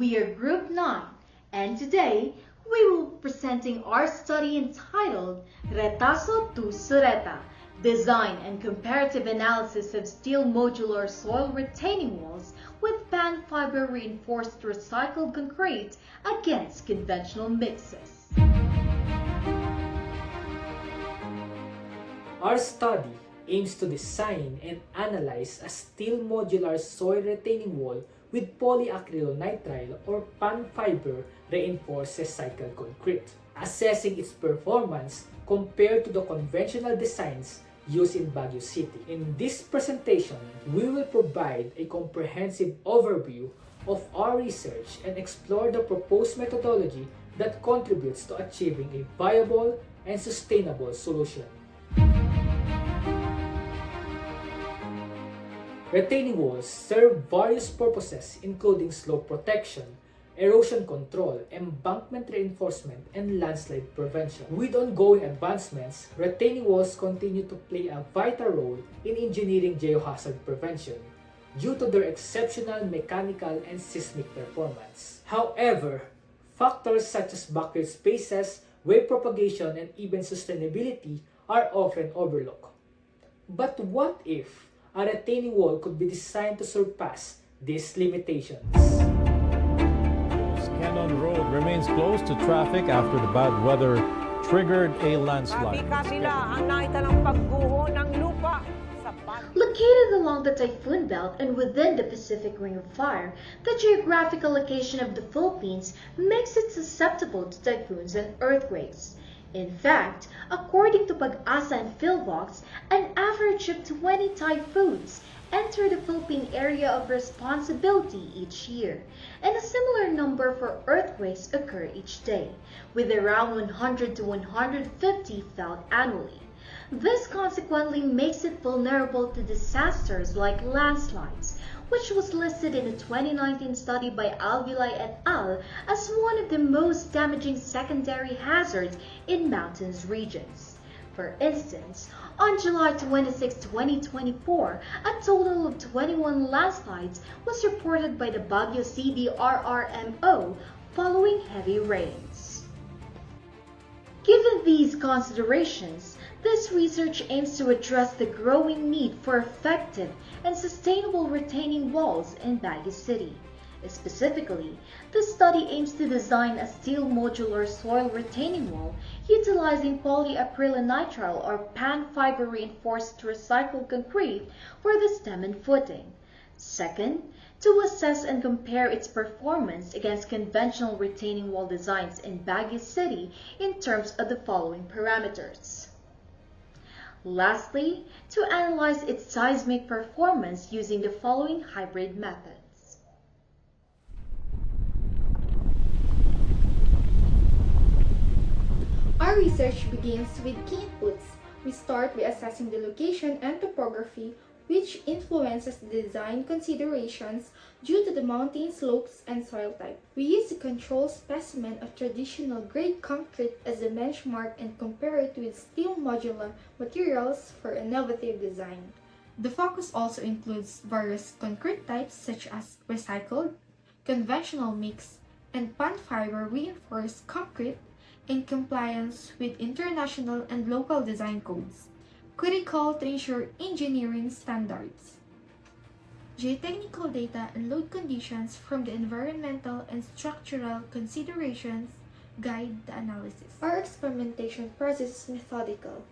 We are Group 9, and today we will be presenting our study entitled Retaso To So-Reta, Design and Comparative Analysis of Steel Modular Soil Retaining Walls with Pan Fiber Reinforced Recycled Concrete against Conventional Mixes. Our study aims to design and analyze a steel modular soil retaining wall with polyacrylonitrile or pan fiber reinforced recycled concrete, assessing its performance compared to the conventional designs used in Baguio City. In this presentation, we will provide a comprehensive overview of our research and explore the proposed methodology that contributes to achieving a viable and sustainable solution. Retaining walls serve various purposes including slope protection, erosion control, embankment reinforcement, and landslide prevention. With ongoing advancements, retaining walls continue to play a vital role in engineering geohazard prevention due to their exceptional mechanical and seismic performance. However, factors such as backyard spaces, wave propagation, and even sustainability are often overlooked. But what if a retaining wall could be designed to surpass these limitations? Cannon Road remains closed to traffic after the bad weather triggered a landslide. Kabila ang nakita ng pagguho ng lupa sa Located along the typhoon belt and within the Pacific Ring of Fire, the geographical location of the Philippines makes it susceptible to typhoons and earthquakes. In fact, according to Pag-asa and PhilVox, an average of 20 typhoons enter the Philippine area of responsibility each year, and a similar number for earthquakes occur each day, with around 100 to 150 felt annually. This consequently makes it vulnerable to disasters like landslides, which was listed in a 2019 study by Alvilay et al. As one of the most damaging secondary hazards in mountainous regions. For instance, on July 26, 2024, a total of 21 landslides was reported by the Baguio CDRRMO following heavy rains. Given these considerations, this research aims to address the growing need for effective and sustainable retaining walls in Baguio City. Specifically, the study aims to design a steel modular soil retaining wall utilizing polyacrylonitrile or pan fiber reinforced recycled concrete for the stem and footing. Second, to assess and compare its performance against conventional retaining wall designs in Baguio City in terms of the following parameters. Lastly, to analyze its seismic performance using the following hybrid methods. Our research begins with key inputs. We start by assessing the location and topography, which influences the design considerations due to the mountain slopes and soil type. We use a control specimen of traditional grade concrete as a benchmark and compare it with steel modular materials for innovative design. The focus also includes various concrete types such as recycled, conventional mix, and pan fiber reinforced concrete in compliance with international and local design codes, critical to ensure engineering standards. Geotechnical data and load conditions from the environmental and structural considerations guide the analysis. Our experimentation process is methodical.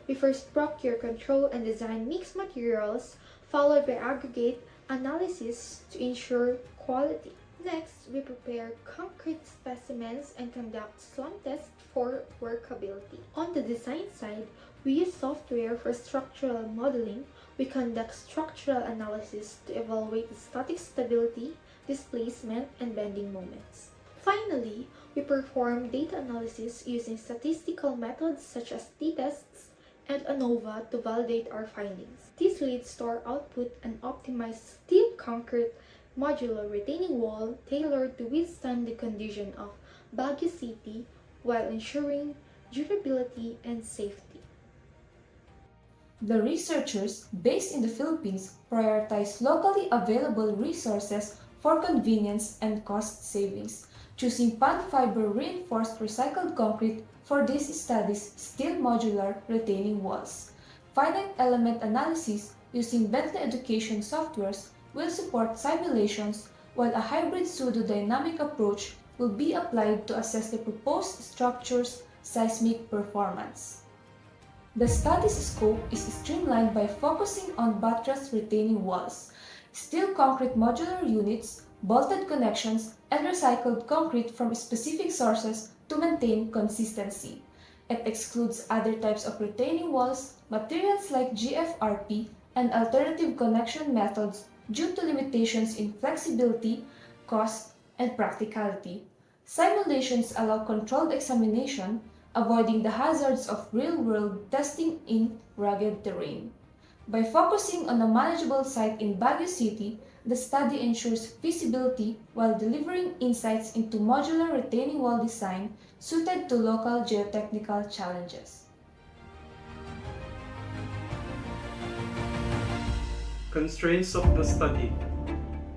We first procure, control, and design mixed materials, followed by aggregate analysis to ensure quality. Next, we prepare concrete specimens and conduct slump tests for workability. On the design side, we use software for structural modeling. We conduct structural analysis to evaluate the static stability, displacement, and bending moments. Finally, we perform data analysis using statistical methods such as t-tests and ANOVA to validate our findings. This leads to our output an optimized steel concrete modular retaining wall tailored to withstand the condition of Baguio City while ensuring durability and safety. The researchers based in the Philippines prioritize locally available resources for convenience and cost savings, choosing pond fiber reinforced recycled concrete for these studies, steel modular retaining walls. Finite element analysis using Bentley Education softwares will support simulations, while a hybrid pseudo-dynamic approach will be applied to assess the proposed structure's seismic performance. The study's scope is streamlined by focusing on buttress retaining walls, steel concrete modular units, bolted connections, and recycled concrete from specific sources to maintain consistency. It excludes other types of retaining walls, materials like GFRP, and alternative connection methods due to limitations in flexibility, cost, and practicality. Simulations allow controlled examination, avoiding the hazards of real-world testing in rugged terrain. By focusing on a manageable site in Baguio City, the study ensures feasibility while delivering insights into modular retaining wall design suited to local geotechnical challenges. Constraints of the study.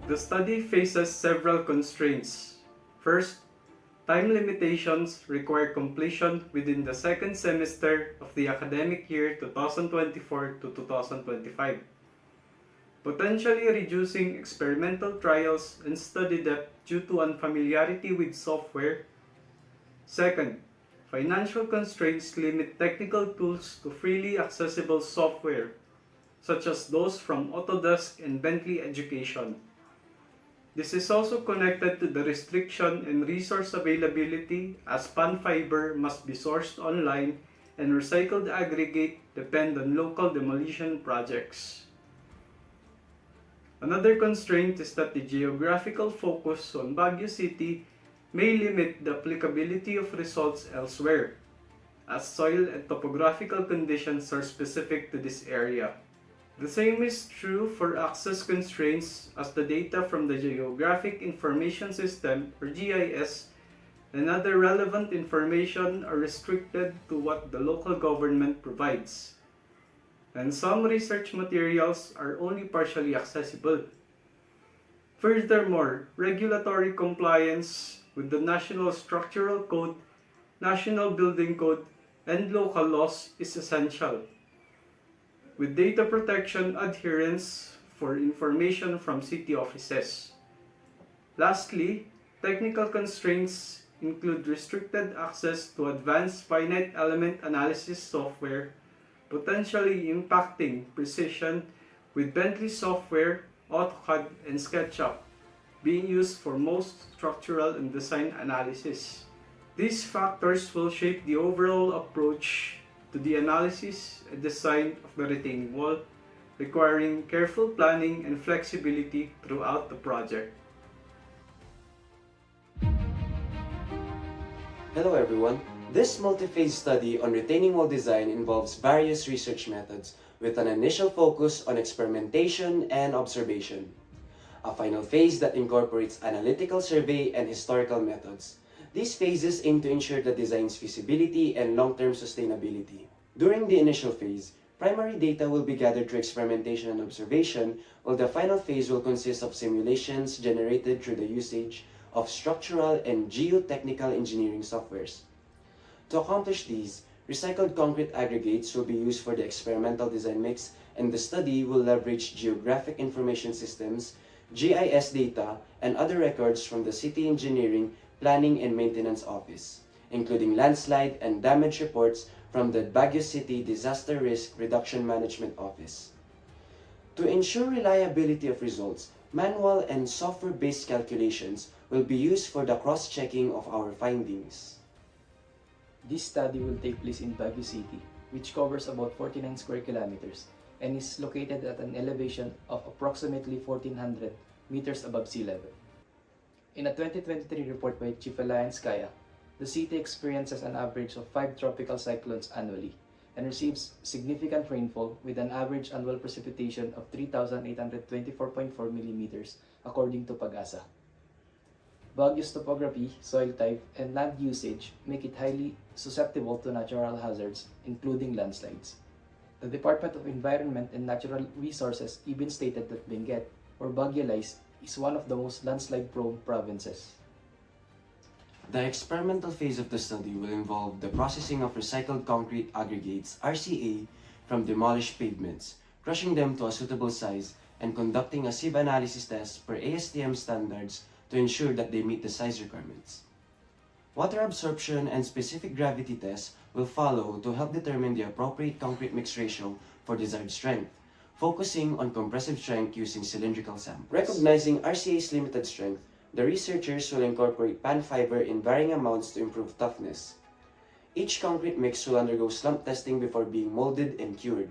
The study faces several constraints. First, time limitations require completion within the second semester of the academic year 2024 to 2025, potentially reducing experimental trials and study depth due to unfamiliarity with software. Second, financial constraints limit technical tools to freely accessible software, such as those from Autodesk and Bentley Education. This is also connected to the restriction in resource availability, as pond fiber must be sourced online and recycled aggregate depend on local demolition projects. Another constraint is that the geographical focus on Baguio City may limit the applicability of results elsewhere, as soil and topographical conditions are specific to this area. The same is true for access constraints, as the data from the Geographic Information System or GIS and other relevant information are restricted to what the local government provides, and some research materials are only partially accessible. Furthermore, regulatory compliance with the National Structural Code, National Building Code, and local laws is essential, with data protection adherence for information from city offices. Lastly, technical constraints include restricted access to advanced finite element analysis software, potentially impacting precision, with Bentley software, AutoCAD, and SketchUp being used for most structural and design analysis. These factors will shape the overall approach to the analysis and design of the retaining wall, requiring careful planning and flexibility throughout the project. Hello everyone. This multi-phase study on retaining wall design involves various research methods with an initial focus on experimentation and observation, a final phase that incorporates analytical survey and historical methods. These phases aim to ensure the design's feasibility and long-term sustainability. During the initial phase, primary data will be gathered through experimentation and observation, while the final phase will consist of simulations generated through the usage of structural and geotechnical engineering softwares. To accomplish these, recycled concrete aggregates will be used for the experimental design mix, and the study will leverage geographic information systems, GIS data, and other records from the City Engineering, Planning and Maintenance Office, including landslide and damage reports from the Baguio City Disaster Risk Reduction Management Office. To ensure reliability of results, manual and software-based calculations will be used for the cross-checking of our findings. This study will take place in Baguio City, which covers about 49 square kilometers and is located at an elevation of approximately 1,400 meters above sea level. In a 2023 report by Chief Alliance Kaya, the city experiences an average of 5 tropical cyclones annually and receives significant rainfall with an average annual precipitation of 3,824.4 millimeters according to Pag-asa. Baguio's topography, soil type, and land usage make it highly susceptible to natural hazards, including landslides. The Department of Environment and Natural Resources even stated that Benguet, or Baguio lies, is one of the most landslide-prone provinces. The experimental phase of the study will involve the processing of recycled concrete aggregates (RCA) from demolished pavements, crushing them to a suitable size, and conducting a sieve analysis test per ASTM standards to ensure that they meet the size requirements. Water absorption and specific gravity tests will follow to help determine the appropriate concrete mix ratio for desired strength, focusing on compressive strength using cylindrical samples. Recognizing RCA's limited strength, the researchers will incorporate pan fiber in varying amounts to improve toughness. Each concrete mix will undergo slump testing before being molded and cured.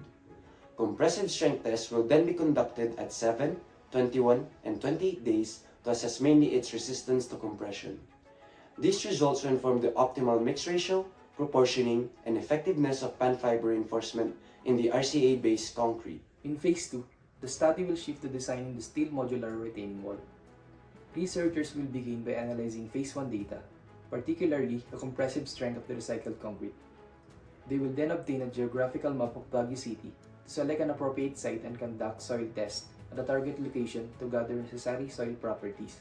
Compressive strength tests will then be conducted at 7, 21, and 28 days to assess mainly its resistance to compression. These results will inform the optimal mix ratio, proportioning, and effectiveness of pan fiber reinforcement in the RCA-based concrete. In Phase 2, the study will shift to designing the steel modular retaining wall. Researchers will begin by analyzing Phase 1 data, particularly the compressive strength of the recycled concrete. They will then obtain a geographical map of Baguio City to select an appropriate site and conduct soil tests at the target location to gather necessary soil properties.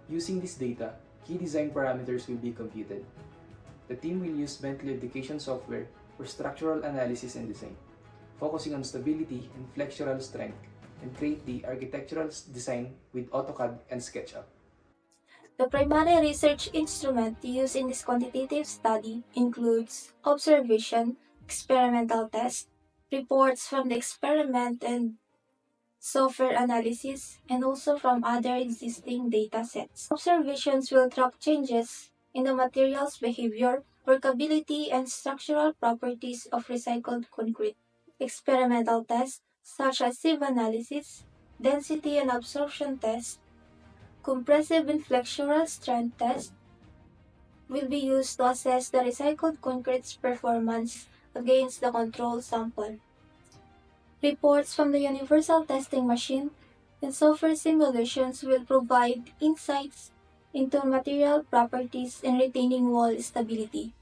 Using this data, key design parameters will be computed. The team will use Bentley Education software for structural analysis and design, focusing on stability and flexural strength, and create the architectural design with AutoCAD and SketchUp. The primary research instrument used in this quantitative study includes observation, experimental tests, reports from the experiment and software analysis, and also from other existing data sets. Observations will track changes in the material's behavior, workability, and structural properties of recycled concrete. Experimental tests, such as sieve analysis, density and absorption tests, compressive and flexural strength tests, will be used to assess the recycled concrete's performance against the control sample. Reports from the universal testing machine and software simulations will provide insights into material properties and retaining wall stability.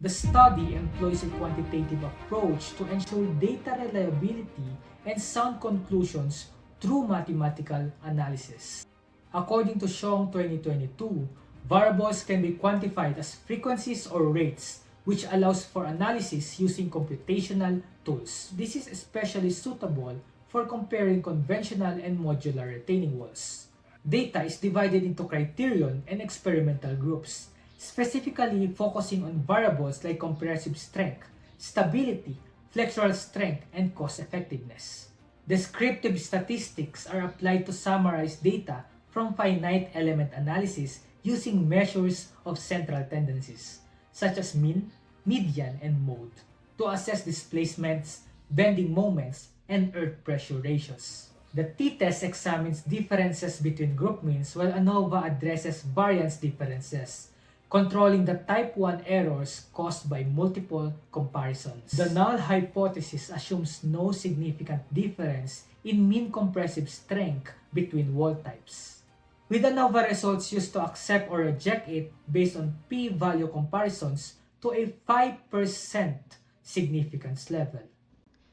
The study employs a quantitative approach to ensure data reliability and sound conclusions through mathematical analysis. According to Xiong 2022, variables can be quantified as frequencies or rates, which allows for analysis using computational tools. This is especially suitable for comparing conventional and modular retaining walls. Data is divided into criterion and experimental groups, specifically focusing on variables like compressive strength, stability, flexural strength, and cost effectiveness. Descriptive statistics are applied to summarize data from finite element analysis using measures of central tendencies, such as mean, median, and mode, to assess displacements, bending moments, and earth pressure ratios. The t-test examines differences between group means, while ANOVA addresses variance differences, controlling the type 1 errors caused by multiple comparisons. The null hypothesis assumes no significant difference in mean compressive strength between wall types, with ANOVA results used to accept or reject it based on p-value comparisons to a 5% significance level.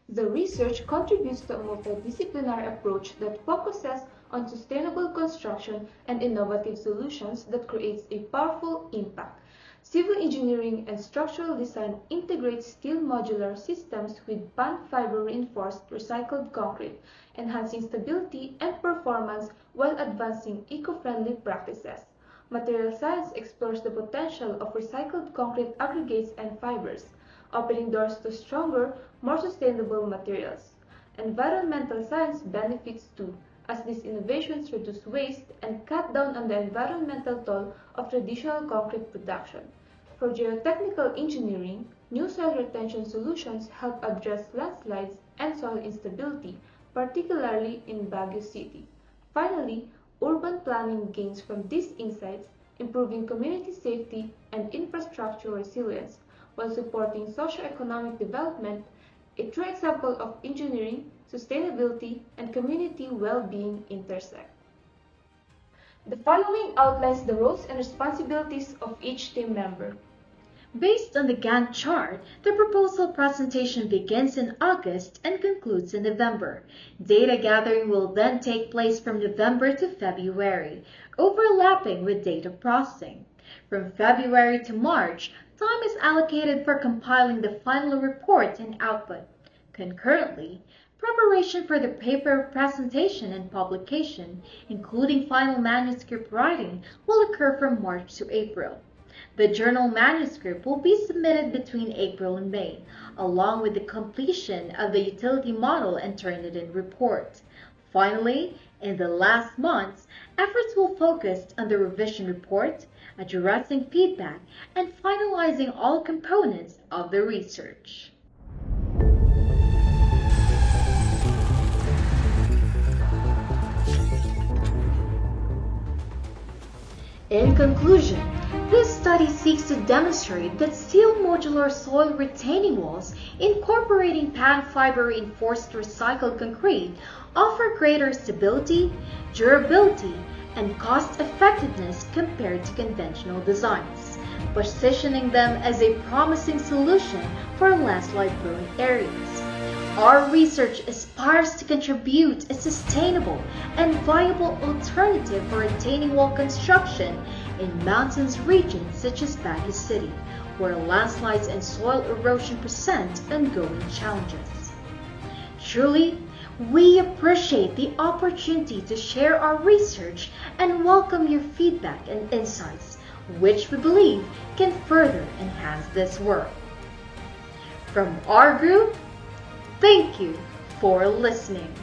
The research contributes to a multidisciplinary approach that focuses on sustainable construction and innovative solutions that creates a powerful impact. Civil engineering and structural design integrate steel modular systems with pan fiber reinforced recycled concrete, enhancing stability and performance while advancing eco-friendly practices. Material science explores the potential of recycled concrete aggregates and fibers, opening doors to stronger, more sustainable materials. Environmental science benefits too, as these innovations reduce waste and cut down on the environmental toll of traditional concrete production. For geotechnical engineering, new soil retention solutions help address landslides and soil instability, particularly in Baguio City. Finally, urban planning gains from these insights, improving community safety and infrastructure resilience, while supporting socioeconomic development, a true example of engineering, sustainability, and community well-being intersect. The following outlines the roles and responsibilities of each team member. Based on the Gantt chart, the proposal presentation begins in August and concludes in November. Data gathering will then take place from November to February, overlapping with data processing. From February to March, time is allocated for compiling the final report and output. Concurrently, preparation for the paper presentation and publication, including final manuscript writing, will occur from March to April. The journal manuscript will be submitted between April and May, along with the completion of the utility model and Turnitin report. Finally, in the last months, efforts will focus on the revision report, addressing feedback, and finalizing all components of the research. In conclusion, this study seeks to demonstrate that steel modular soil retaining walls incorporating plant fiber reinforced recycled concrete offer greater stability, durability, and cost-effectiveness compared to conventional designs, positioning them as a promising solution for landslide-prone areas. Our research aspires to contribute a sustainable and viable alternative for retaining wall construction in mountainous regions such as Baguio City, where landslides and soil erosion present ongoing challenges. Truly, we appreciate the opportunity to share our research and welcome your feedback and insights, which we believe can further enhance this work. From our group, thank you for listening.